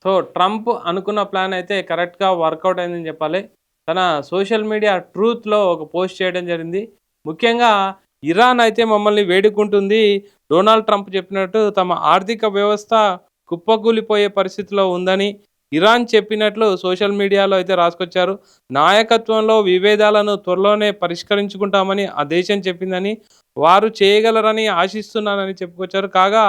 So, Trump అనుకున్న plan అయితే కరెక్ట్‌గా వర్కౌట్ అయిందని చెప్పాలి. తన సోషల్ మీడియా ట్రూత్‌లో ఒక పోస్ట్ చేయడం జరిగింది. ముఖ్యంగా ఇరాన్ అయితే మమ్మల్ని వేడుకుంటుంది. డొనాల్డ్ ట్రంప్ చెప్పినట్టు తమ ఆర్థిక వ్యవస్థ కుప్పకూలిపోయే పరిస్థితిలో ఉందని ఇరాన్ చెప్పినట్లు సోషల్ మీడియాలో అయితే రాసుకొచ్చారు. నాయకత్వంలో విభేదాలను త్వరలోనే పరిష్కరించుకుంటామని ఆ దేశం చెప్పిందని, వారు చేయగలరని ఆశిస్తున్నానని చెప్పుకొచ్చారు. కాగా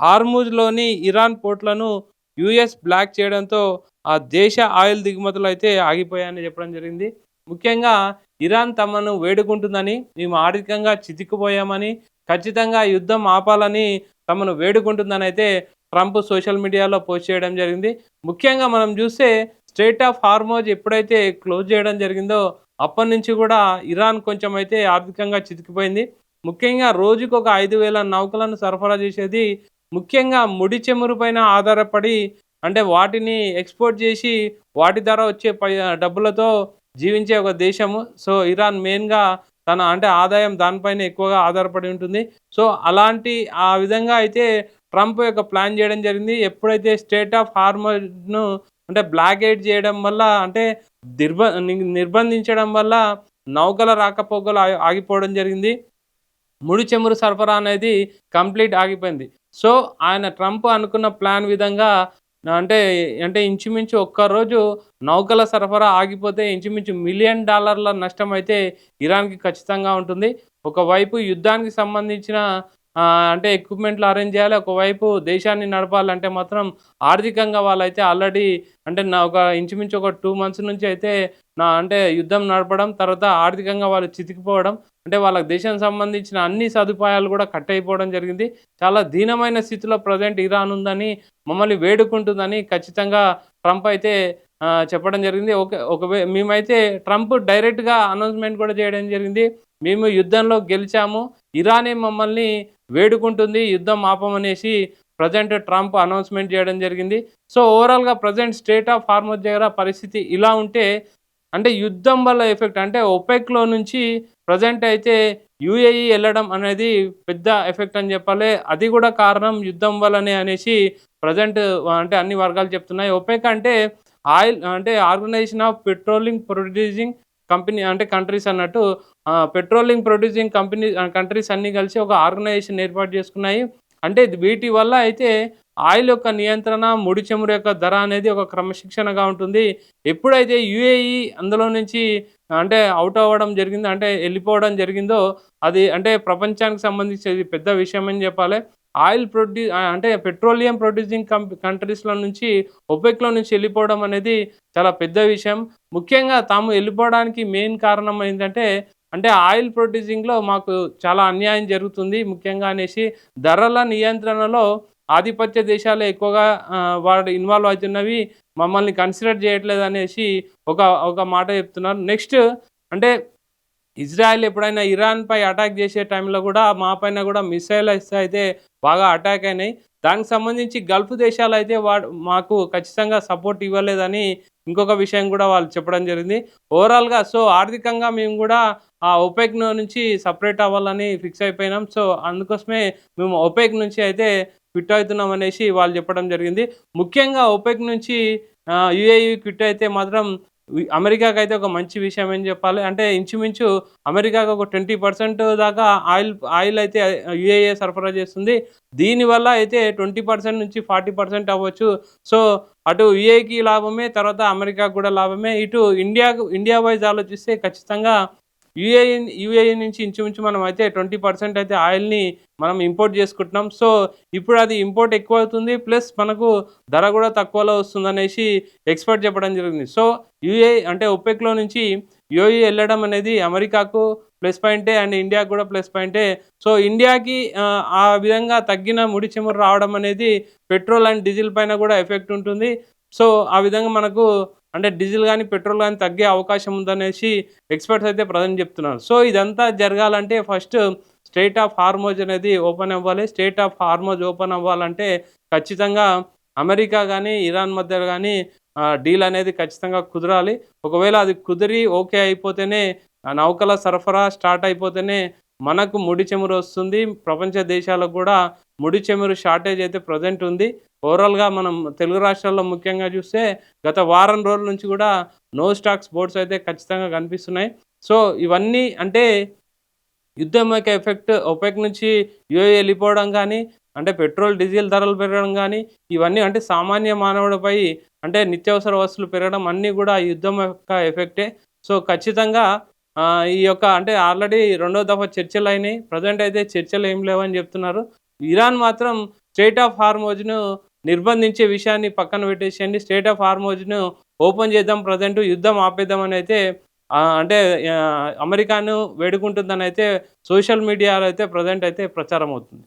హార్ముజ్‌లోని ఇరాన్ పోర్ట్‌లను యూఎస్ బ్లాక్ చేయడంతో ఆ దేశ ఆయిల్ దిగుమతులైతే ఆగిపోయాయని చెప్పడం జరిగింది. ముఖ్యంగా ఇరాన్ తమను వేడుకుంటుందని, మేము ఆర్థికంగా చితికిపోయామని, ఖచ్చితంగా యుద్ధం ఆపాలని తమను వేడుకుంటుందనైతే ట్రంప్ సోషల్ మీడియాలో పోస్ట్ చేయడం జరిగింది. ముఖ్యంగా మనం చూస్తే స్ట్రెయిట్ ఆఫ్ హార్మోజ్ ఎప్పుడైతే క్లోజ్ చేయడం జరిగిందో అప్పటినుంచి కూడా ఇరాన్ కొంచెం అయితే ఆర్థికంగా చితికిపోయింది. ముఖ్యంగా రోజుకొక 5,000 నౌకలను సరఫరా చేసేది ముఖ్యంగా ముడి చమురు పైన ఆధారపడి అంటే వాటిని ఎక్స్‌పోర్ట్ చేసి వాటి ద్వారా వచ్చే డబ్బులతో జీవించే ఒక దేశము. సో, ఇరాన్ మెయిన్‌గా తన అంటే ఆదాయం దానిపైనే ఎక్కువగా ఆధారపడి ఉంటుంది. సో, అలాంటి ఆ విధంగా అయితే ట్రంప్ యొక్క ప్లాన్ చేయడం జరిగింది. ఎప్పుడైతే స్టేట్ ఆఫ్ హార్మోజ్‌ను అంటే బ్లాకేడ్ చేయడం వల్ల అంటే నిర్బంధించడం వల్ల నౌకల రాకపోకలు ఆగిపోవడం జరిగింది. ముడి చమురు సరఫరా అనేది కంప్లీట్ ఆగిపోయింది. సో, ఆయన ట్రంప్ అనుకున్న ప్లాన్ విధంగా అంటే, అంటే ఇంచుమించు ఒక్కరోజు నౌకల సరఫరా ఆగిపోతే ఇంచుమించు $1 మిలియన్ నష్టమైతే ఇరాన్‌కి ఖచ్చితంగా ఉంటుంది. ఒకవైపు యుద్ధానికి సంబంధించిన అంటే ఎక్విప్‌మెంట్లు అరేంజ్ చేయాలి. ఒకవైపు దేశాన్ని నడపాలంటే మాత్రం ఆర్థికంగా వాళ్ళైతే ఆల్రెడీ అంటే ఒక ఇంచుమించు ఒక 2 మంత్స్ నుంచి అయితే అంటే యుద్ధం నడపడం, తర్వాత ఆర్థికంగా వాళ్ళు చితికిపోవడం అంటే వాళ్ళ దేశానికి సంబంధించిన అన్ని సదుపాయాలు కూడా కట్ అయిపోవడం జరిగింది. చాలా దీనమైన స్థితిలో ప్రెజెంట్ ఇరాన్ ఉందని, మమ్మల్ని వేడుకుంటుందని ఖచ్చితంగా ట్రంప్ అయితే చెప్పడం జరిగింది. మేమైతే ట్రంప్ డైరెక్ట్‌గా అనౌన్స్‌మెంట్ కూడా చేయడం జరిగింది. మేము యుద్ధంలో గెలిచాము. ఇరానే మమ్మల్ని వేడుకుంటుంది యుద్ధం ఆపమనేసి ప్రెజెంట్ ట్రంప్ అనౌన్స్‌మెంట్ చేయడం జరిగింది. సో, ఓవరాల్‌గా ప్రెజెంట్ స్టేట్ ఆఫ్ హార్మోజ్ దగ్గర పరిస్థితి ఇలా ఉంటే అంటే యుద్ధం వల్ల ఎఫెక్ట్ అంటే ఒపెక్‌లో నుంచి ప్రెజెంట్ అయితే యూఏఈ ఎళ్ళడం అనేది పెద్ద ఎఫెక్ట్ అని చెప్పాలి. అది కూడా కారణం యుద్ధం వల్లనే అనేసి ప్రెజెంట్ అంటే అన్ని వర్గాలు చెప్తున్నాయి. ఒపెక్ అంటే ఆయిల్ అంటే organisation of petroleum producing company అంటే కంట్రీస్ అన్నట్టు పెట్రోలియం ప్రొడ్యూసింగ్ కంట్రీస్ అన్నీ కలిసి ఒక ఆర్గనైజేషన్ ఏర్పాటు చేసుకున్నాయి. అంటే వీటి వల్ల అయితే ఆయిల్ యొక్క నియంత్రణ, ముడి చమురు యొక్క ధర అనేది ఒక క్రమశిక్షణగా ఉంటుంది. ఎప్పుడైతే యూఏఈ అందులో నుంచి అంటే ఔట్ అవ్వడం జరిగిందో, అంటే ఎళ్ళిపోవడం జరిగిందో అది అంటే ప్రపంచానికి సంబంధించి ఇది పెద్ద విషయం అని చెప్పాలి. అంటే పెట్రోలియం ప్రొడ్యూసింగ్ కంట్రీస్‌లో నుంచి ఒపెక్‌లో నుంచి ఎళ్ళిపోవడం అనేది చాలా పెద్ద విషయం. ముఖ్యంగా తాము ఎళ్ళిపోవడానికి మెయిన్ కారణం ఏంటంటే, అంటే ఆయిల్ ప్రొడ్యూసింగ్‌లో మాకు చాలా అన్యాయం జరుగుతుంది ముఖ్యంగా అనేసి ధరల నియంత్రణలో ఆధిపత్య దేశాలే ఎక్కువగా వాడు ఇన్వాల్వ్ అవుతున్నవి. మమ్మల్ని కన్సిడర్ చేయట్లేదనేసి ఒక ఒక మాట చెప్తున్నారు. నెక్స్ట్ అంటే ఇజ్రాయెల్ ఎప్పుడైనా ఇరాన్‌పై అటాక్ చేసే టైంలో గూడా మా పైన గూడా మిసైల్స్ అయితే బాగా అటాక్ అయినాయి. దానికి సంబంధించి గల్ఫ్ దేశాలైతే మాకు ఖచ్చితంగా సపోర్ట్ ఇవ్వలేదని ఇంకొక విషయం గూడా వాళ్ళు చెప్పడం జరిగింది. ఓవరాల్‌గా సో, ఆర్థికంగా మేము గూడా ఆ ఒపెక్ నుంచి సెపరేట్ అవ్వాలని ఫిక్స్ అయిపోయినాం. సో, అందుకోసమే మేము ఒపెక్ నుంచి అయితే క్విట్ అవుతున్నాం అనేసి వాళ్ళు చెప్పడం జరిగింది. ముఖ్యంగా ఒపెక్ నుంచి యూఏఈ క్విట్ అయితే మాత్రం అమెరికాకైతే ఒక మంచి విషయం అని చెప్పాలి. అంటే ఇంచుమించు అమెరికాకు ఒక 20% దాకా ఆయిల్ అయితే యూఏఈ సరఫరా చేస్తుంది. దీనివల్ల అయితే 20% నుంచి 40% అవ్వచ్చు. సో, అటు యూఏఈకి లాభమే, తర్వాత అమెరికాకు కూడా లాభమే. ఇటు ఇండియా వైస్ ఆలోచిస్తే ఖచ్చితంగా యూఏఈ నుంచి ఇంచుమించు మనం అయితే 20% అయితే ఆయిల్‌ని మనం ఇంపోర్ట్ చేసుకుంటున్నాం. సో, ఇప్పుడు అది ఇంపోర్ట్ ఎక్కువవుతుంది. ప్లస్ మనకు ధర కూడా తక్కువలో వస్తుందనేసి ఎక్స్‌పర్ట్ చెప్పడం జరిగింది. సో, అంటే ఒపెక్‌లో నుంచి యూఏఈ ఎళ్ళడం అనేది అమెరికాకు ప్లస్ పాయింటే అండ్ ఇండియాకు కూడా ప్లస్ పాయింటే. సో, ఇండియాకి ఆ విధంగా తగ్గిన ముడి చమురు రావడం అనేది పెట్రోల్ అండ్ డీజిల్ పైన కూడా ఎఫెక్ట్ ఉంటుంది. సో, ఆ విధంగా మనకు అంటే డీజిల్ గానీ, పెట్రోల్ గానీ తగ్గే అవకాశం ఉందనేసి ఎక్స్‌పర్ట్స్ అయితే ప్రజెంట్ చెప్తున్నారు. సో, ఇదంతా జరగాలంటే ఫస్ట్ స్ట్రెయిట్ ఆఫ్ హార్మోజ్ అనేది ఓపెన్ అవ్వాలి. స్ట్రెయిట్ ఆఫ్ హార్మోజ్ ఓపెన్ అవ్వాలంటే ఖచ్చితంగా అమెరికా గానీ, ఇరాన్ మధ్య గానీ డీల్ అనేది ఖచ్చితంగా కుదరాలి. ఒకవేళ అది కుదిరి ఓకే అయిపోతేనే నౌకల సరఫరా స్టార్ట్ అయిపోతేనే మనకు ముడి చమురు వస్తుంది. ప్రపంచ దేశాలకు గూడా ముడి చమురు షార్టేజ్ అయితే ప్రజెంట్ ఉంది. ఓవరాల్‌గా మనం తెలుగు రాష్ట్రాల్లో ముఖ్యంగా చూస్తే గత వారం రోజుల నుంచి కూడా నో స్టాక్స్ బోర్డ్స్ అయితే ఖచ్చితంగా కనిపిస్తున్నాయి. సో, ఇవన్నీ అంటే యుద్ధం యొక్క ఎఫెక్ట్ ఒపెక్ నుంచి యూఏఈ వెళ్ళిపోవడం గానీ, అంటే పెట్రోల్, డీజిల్ ధరలు పెరగడం గానీ, ఇవన్నీ అంటే సామాన్య మానవుడిపై అంటే నిత్యావసర వస్తువులు పెరగడం అన్నీ గూడా యుద్ధం యొక్క ఎఫెక్టే. సో, ఖచ్చితంగా ఈ యొక్క అంటే ఆల్రెడీ రెండో దఫా చర్చలయినాయి. ప్రెజెంట్ అయితే చర్చలు ఏం లేవని జెప్తున్నారు. ఇరాన్ మాత్రం స్ట్రెయిట్ ఆఫ్ హార్మోజ్‌ను నిర్బంధించే విషయాన్ని పక్కన పెట్టేసేయండి. స్ట్రెయిట్ ఆఫ్ హార్మోజ్‌ను ఓపెన్ చేద్దాం, ప్రజెంట్ యుద్ధం ఆపేద్దామనైతే అంటే అమెరికాను వేడుకుంటుందనైతే సోషల్ మీడియాలో అయితే ప్రెజెంట్ అయితే ప్రచారం అవుతుంది.